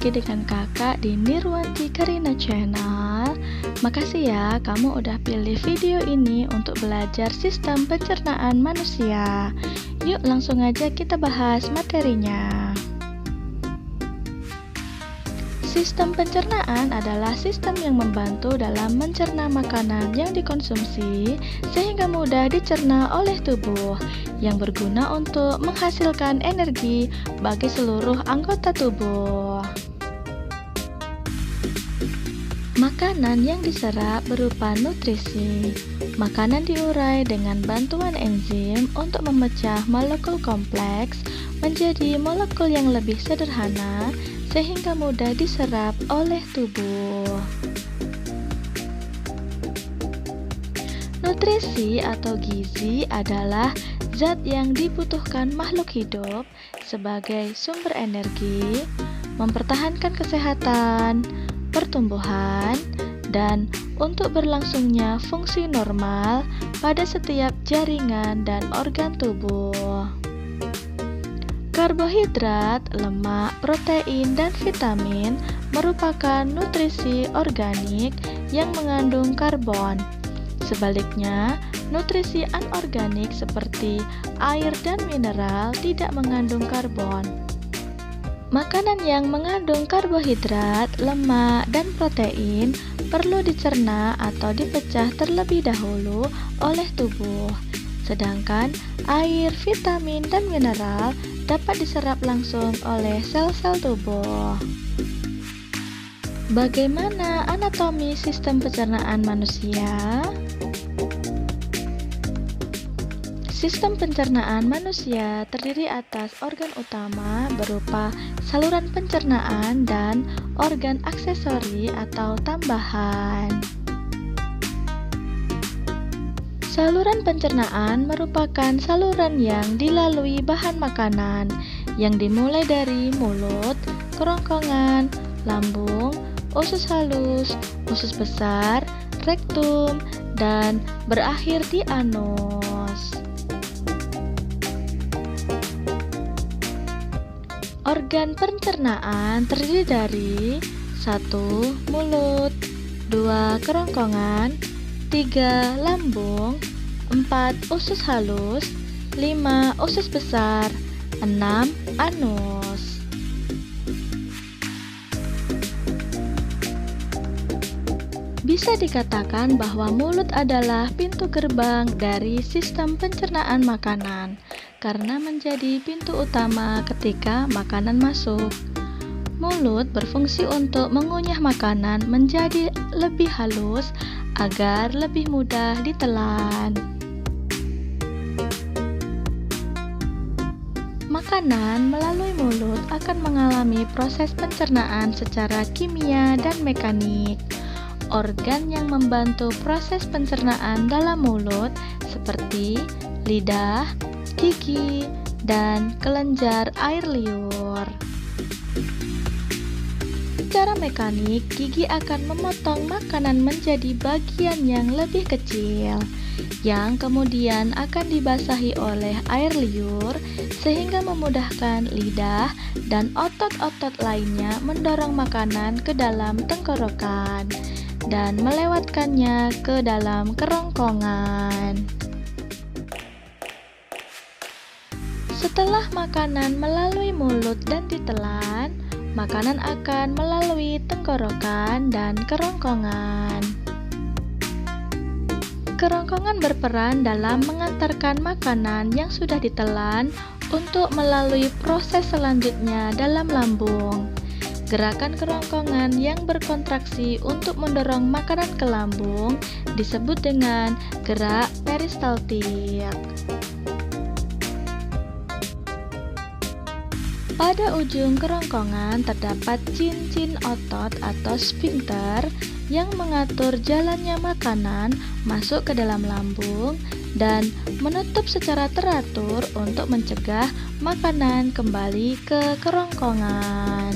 lagi dengan kakak di Nirwanti Karina Channel. Makasih ya kamu udah pilih video ini untuk belajar sistem pencernaan manusia. Yuk langsung aja kita bahas materinya. Sistem pencernaan adalah sistem yang membantu dalam mencerna makanan yang dikonsumsi sehingga mudah dicerna oleh tubuh, yang berguna untuk menghasilkan energi bagi seluruh anggota tubuh. Makanan yang diserap berupa nutrisi. Makanan diurai dengan bantuan enzim untuk memecah molekul kompleks menjadi molekul yang lebih sederhana sehingga mudah diserap oleh tubuh. Nutrisi atau gizi adalah zat yang dibutuhkan makhluk hidup sebagai sumber energi, mempertahankan kesehatan, pertumbuhan, dan untuk berlangsungnya fungsi normal pada setiap jaringan dan organ tubuh. Karbohidrat, lemak, protein, dan vitamin merupakan nutrisi organik yang mengandung karbon. Sebaliknya, nutrisi anorganik seperti air dan mineral tidak mengandung karbon. Makanan yang mengandung karbohidrat, lemak, dan protein perlu dicerna atau dipecah terlebih dahulu oleh tubuh. Sedangkan air, vitamin, dan mineral dapat diserap langsung oleh sel-sel tubuh. Bagaimana anatomi sistem pencernaan manusia? Sistem pencernaan manusia terdiri atas organ utama berupa saluran pencernaan dan organ aksesori atau tambahan. Saluran pencernaan merupakan saluran yang dilalui bahan makanan yang dimulai dari mulut, kerongkongan, lambung, usus halus, usus besar, rektum, dan berakhir di anus. Organ pencernaan terdiri dari 1. Mulut, 2. Kerongkongan, 3. Lambung, 4. Usus halus, 5. Usus besar, 6. Anus. Bisa dikatakan bahwa mulut adalah pintu gerbang dari sistem pencernaan makanan karena menjadi pintu utama ketika makanan masuk. Mulut berfungsi untuk mengunyah makanan menjadi lebih halus agar lebih mudah ditelan. Makanan melalui mulut akan mengalami proses pencernaan secara kimia dan mekanik. Organ yang membantu proses pencernaan dalam mulut seperti lidah, gigi, dan kelenjar air liur. Secara mekanik, gigi akan memotong makanan menjadi bagian yang lebih kecil, yang kemudian akan dibasahi oleh air liur sehingga memudahkan lidah dan otot-otot lainnya mendorong makanan ke dalam tenggorokan dan melewatkannya ke dalam kerongkongan. Setelah makanan melalui mulut dan ditelan, makanan akan melalui tenggorokan dan kerongkongan. Kerongkongan berperan dalam mengantarkan makanan yang sudah ditelan untuk melalui proses selanjutnya dalam lambung. Gerakan kerongkongan yang berkontraksi untuk mendorong makanan ke lambung disebut dengan gerak peristaltik. Pada ujung kerongkongan terdapat cincin otot atau sphincter yang mengatur jalannya makanan masuk ke dalam lambung dan menutup secara teratur untuk mencegah makanan kembali ke kerongkongan.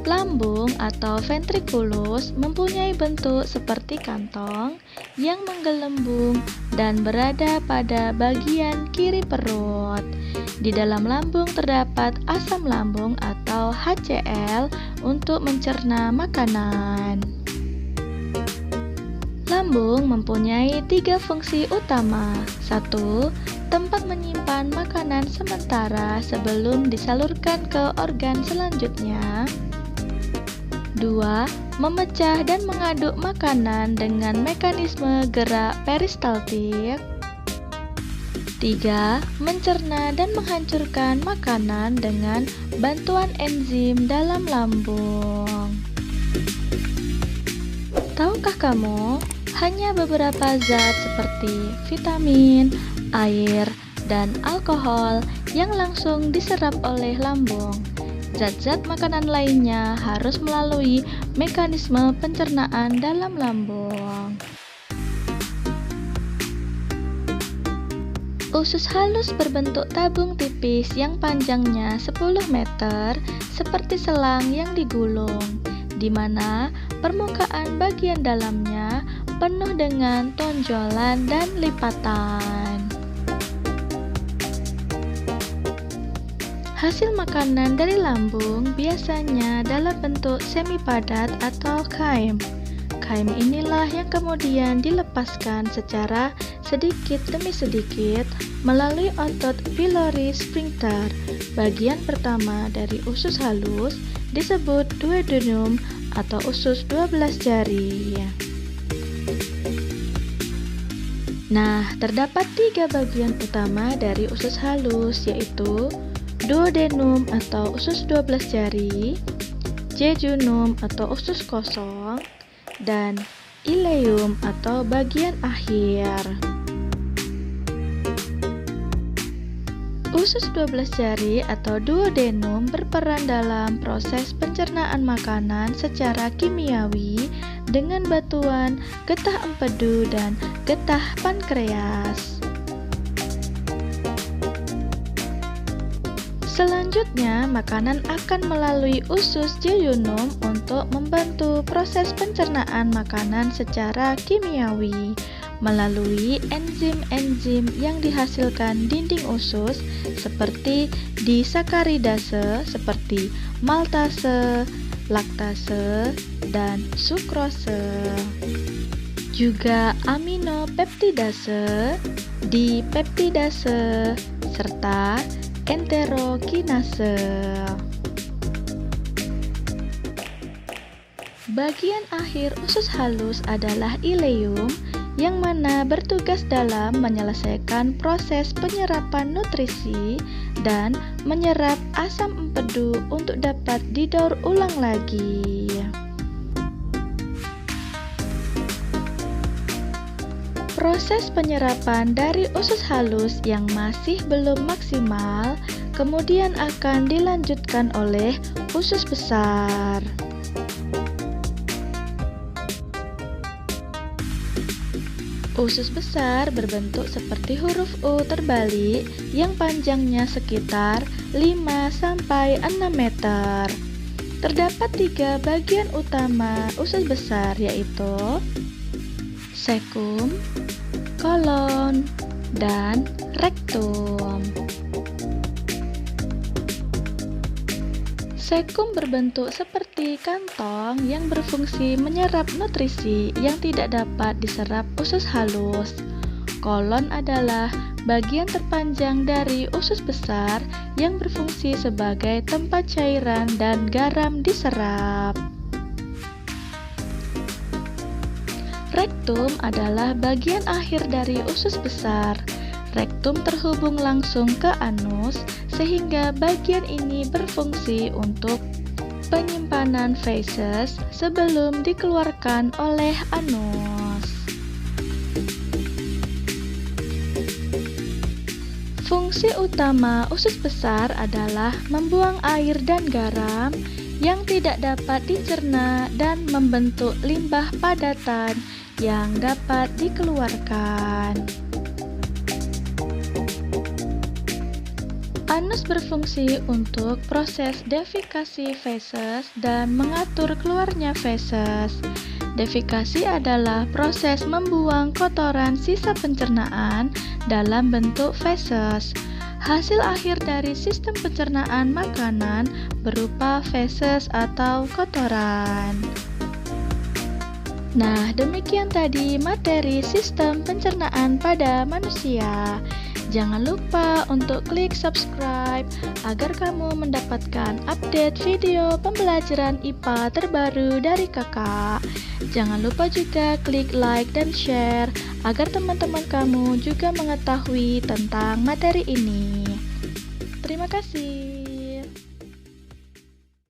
Lambung atau ventriculus mempunyai bentuk seperti kantong yang menggelembung dan berada pada bagian kiri perut. Di dalam lambung terdapat asam lambung atau HCl untuk mencerna makanan. Lambung mempunyai 3 fungsi utama. 1. Tempat menyimpan makanan sementara sebelum disalurkan ke organ selanjutnya. 2. Memecah dan mengaduk makanan dengan mekanisme gerak peristaltik. 3. Mencerna dan menghancurkan makanan dengan bantuan enzim dalam lambung. Tahukah kamu, hanya beberapa zat seperti vitamin, air, dan alkohol yang langsung diserap oleh lambung. Zat-zat makanan lainnya harus melalui mekanisme pencernaan dalam lambung. Usus halus berbentuk tabung tipis yang panjangnya 10 meter seperti selang yang digulung, di mana permukaan bagian dalamnya penuh dengan tonjolan dan lipatan. Hasil makanan dari lambung biasanya dalam bentuk semi padat atau kaim. Kaim inilah yang kemudian dilepaskan secara sedikit demi sedikit melalui otot pylori sphincter. Bagian pertama dari usus halus disebut duodenum atau usus 12 jari. Nah, terdapat 3 bagian utama dari usus halus, yaitu duodenum atau usus 12 jari, jejunum atau usus kosong, dan ileum atau bagian akhir. Usus 12 jari atau duodenum berperan dalam proses pencernaan makanan secara kimiawi dengan bantuan getah empedu dan getah pankreas. Selanjutnya, makanan akan melalui usus jejunum untuk membantu proses pencernaan makanan secara kimiawi melalui enzim-enzim yang dihasilkan dinding usus seperti disakaridase seperti maltase, laktase, dan sukrose. Juga aminopeptidase, dipeptidase, serta enterokinase. Bagian akhir usus halus adalah ileum, yang mana bertugas dalam menyelesaikan proses penyerapan nutrisi dan menyerap asam empedu untuk dapat didaur ulang lagi. Proses penyerapan dari usus halus yang masih belum maksimal kemudian akan dilanjutkan oleh usus besar. Usus besar berbentuk seperti huruf U terbalik yang panjangnya sekitar 5-6 meter. Terdapat 3 bagian utama usus besar, yaitu cecum, kolon, dan rektum. Cecum berbentuk seperti kantong yang berfungsi menyerap nutrisi yang tidak dapat diserap usus halus. Kolon adalah bagian terpanjang dari usus besar yang berfungsi sebagai tempat cairan dan garam diserap. Rektum adalah bagian akhir dari usus besar. Rektum terhubung langsung ke anus, sehingga bagian ini berfungsi untuk penyimpanan feses sebelum dikeluarkan oleh anus. Fungsi utama usus besar adalah membuang air dan garam yang tidak dapat dicerna dan membentuk limbah padatan yang dapat dikeluarkan. Anus berfungsi untuk proses defikasi feses dan mengatur keluarnya feses. Defekasi adalah proses membuang kotoran sisa pencernaan dalam bentuk feses. Hasil akhir dari sistem pencernaan makanan berupa feses atau kotoran. Nah, demikian tadi materi sistem pencernaan pada manusia. Jangan lupa untuk klik subscribe agar kamu mendapatkan update video pembelajaran IPA terbaru dari kakak. Jangan lupa juga klik like dan share agar teman-teman kamu juga mengetahui tentang materi ini. Terima kasih.